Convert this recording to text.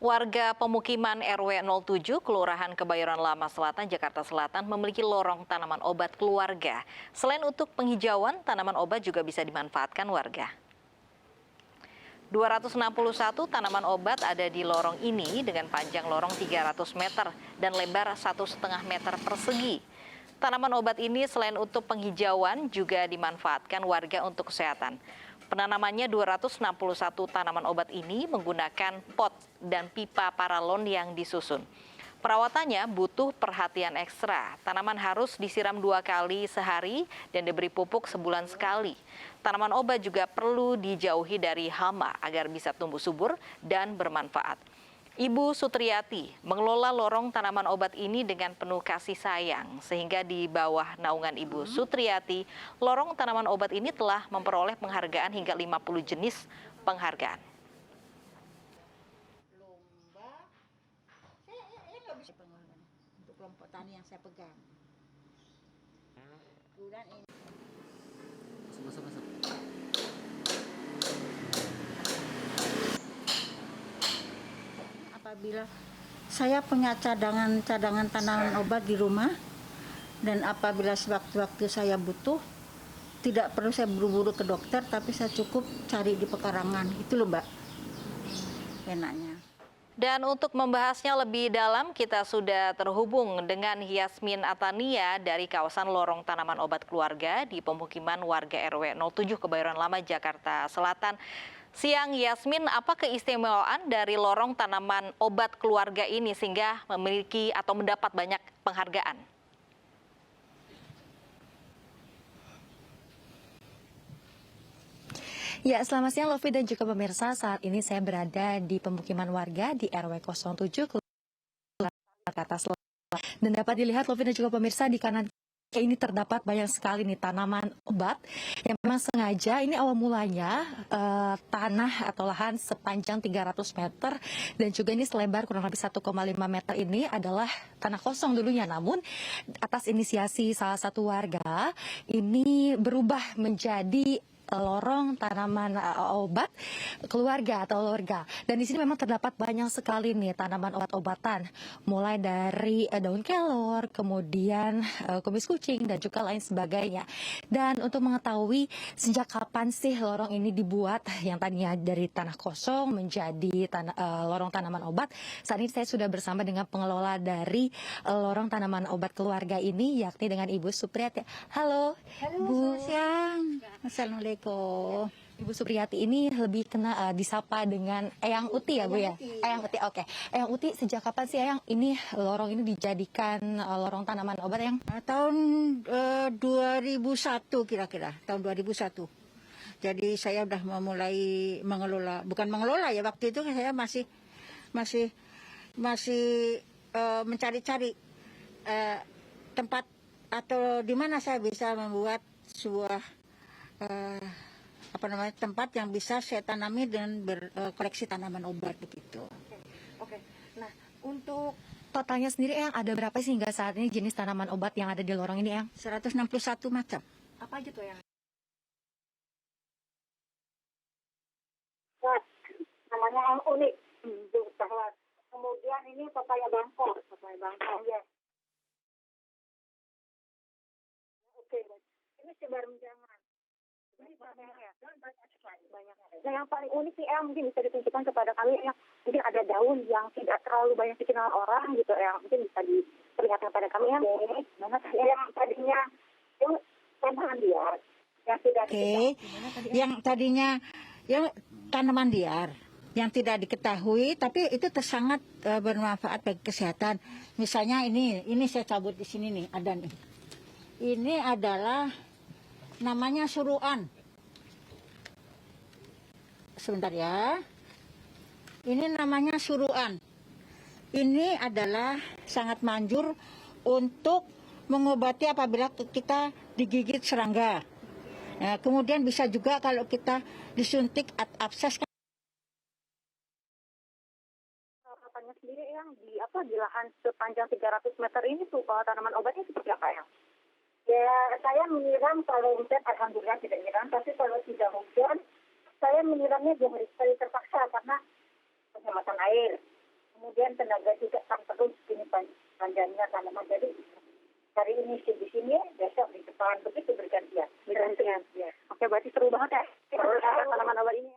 Warga pemukiman RW 07, Kelurahan Kebayoran Lama Selatan, Jakarta Selatan memiliki lorong tanaman obat keluarga. Selain untuk penghijauan, tanaman obat juga bisa dimanfaatkan warga. 261 tanaman obat ada di lorong ini dengan panjang lorong 300 meter dan lebar 1,5 meter persegi. Tanaman obat ini selain untuk penghijauan juga dimanfaatkan warga untuk kesehatan. Penanamannya 261 tanaman obat ini menggunakan pot dan pipa paralon yang disusun. Perawatannya butuh perhatian ekstra. Tanaman harus disiram 2 kali sehari dan diberi pupuk sebulan sekali. Tanaman obat juga perlu dijauhi dari hama agar bisa tumbuh subur dan bermanfaat. Ibu Sutriyati mengelola lorong tanaman obat ini dengan penuh kasih sayang, sehingga di bawah naungan Ibu Sutriyati, lorong tanaman obat ini telah memperoleh penghargaan hingga 50 jenis penghargaan. Untuk kelompok tani yang saya pegang. Kemudian ini. Apabila saya punya cadangan tanaman obat di rumah, dan apabila sewaktu-waktu saya butuh, tidak perlu saya buru-buru ke dokter, tapi saya cukup cari di pekarangan. Itu loh, Mbak, enaknya. Dan untuk membahasnya lebih dalam, kita sudah terhubung dengan Yasmin Atania dari kawasan lorong tanaman obat keluarga di pemukiman warga RW 07 Kebayoran Lama, Jakarta Selatan. Siang Yasmin, apa keistimewaan dari lorong tanaman obat keluarga ini sehingga memiliki atau mendapat banyak penghargaan? Ya, selamat siang Lofi dan juga pemirsa. Saat ini saya berada di pemukiman warga di RW 07 Jakarta Selatan. Dan dapat dilihat Lofi dan juga pemirsa di kanan ini terdapat banyak sekali nih tanaman obat yang memang sengaja ini awal mulanya tanah atau lahan sepanjang 300 meter dan juga ini selebar kurang lebih 1,5 meter ini adalah tanah kosong dulunya, namun atas inisiasi salah satu warga ini berubah menjadi lorong tanaman obat keluarga atau lorga. Dan di sini memang terdapat banyak sekali nih tanaman obat-obatan, mulai dari daun kelor, kemudian kumis kucing dan juga lain sebagainya. Dan untuk mengetahui sejak kapan sih lorong ini dibuat yang tadinya dari tanah kosong menjadi lorong tanaman obat, saat ini saya sudah bersama dengan pengelola dari lorong tanaman obat keluarga ini, yakni dengan Ibu Supriyati. Halo, Bu. Selamat siang. Assalamualaikum. Ibu Supriyati ini lebih kena disapa dengan Eyang Uti ya Bu ya? Eyang Uti, oke. Eyang Uti, sejak kapan sih Eyang ini lorong ini dijadikan lorong tanaman obat Eyang? Tahun 2001 kira-kira, tahun 2001. Jadi saya udah memulai mengelola, bukan mengelola ya, waktu itu saya masih mencari-cari tempat atau di mana saya bisa membuat sebuah tempat yang bisa saya tanami dan berkoleksi tanaman obat begitu. Oke. Nah, untuk totalnya sendiri Eyang ada berapa sih hingga saat ini jenis tanaman obat yang ada di lorong ini Eyang? 161 macam. Apa aja tuh Eyang? Namanya yang unik, kemudian ini pepaya Bangkok ya. Oke, ini sebar menjangan. Ini banyak ya, banyak. Nah, yang paling unik sih mungkin bisa ditunjukkan kepada kami yang mungkin ada daun yang tidak terlalu banyak dikenal orang gitu mungkin bisa diperlihatkan kepada kami banyak yang tadinya yang tanaman liar yang tidak yang tadinya yang tanaman liar yang tidak diketahui, tapi itu sangat bermanfaat bagi kesehatan. Misalnya ini saya cabut di sini nih, ada nih. Ini adalah namanya suruan. Sebentar ya. Ini namanya suruan. Ini adalah sangat manjur untuk mengobati apabila kita digigit serangga. Nah, kemudian bisa juga kalau kita disuntik abses. Katanya sendiri yang di lahan sepanjang 300 meter ini tuh tanaman obatnya seperti apa ya? Ya, saya menyiram kalau hujan, alhamdulillah tidak nyiram, tapi kalau tidak hujan, saya menyiramnya 2 hari sekali terpaksa karena penghematan air. kemudian tenaga juga kan terus ini panjangnya tanaman. Jadi hari ini di sini, besok di depan, begitu bergantian. Ya. Oke, berarti seru banget ya.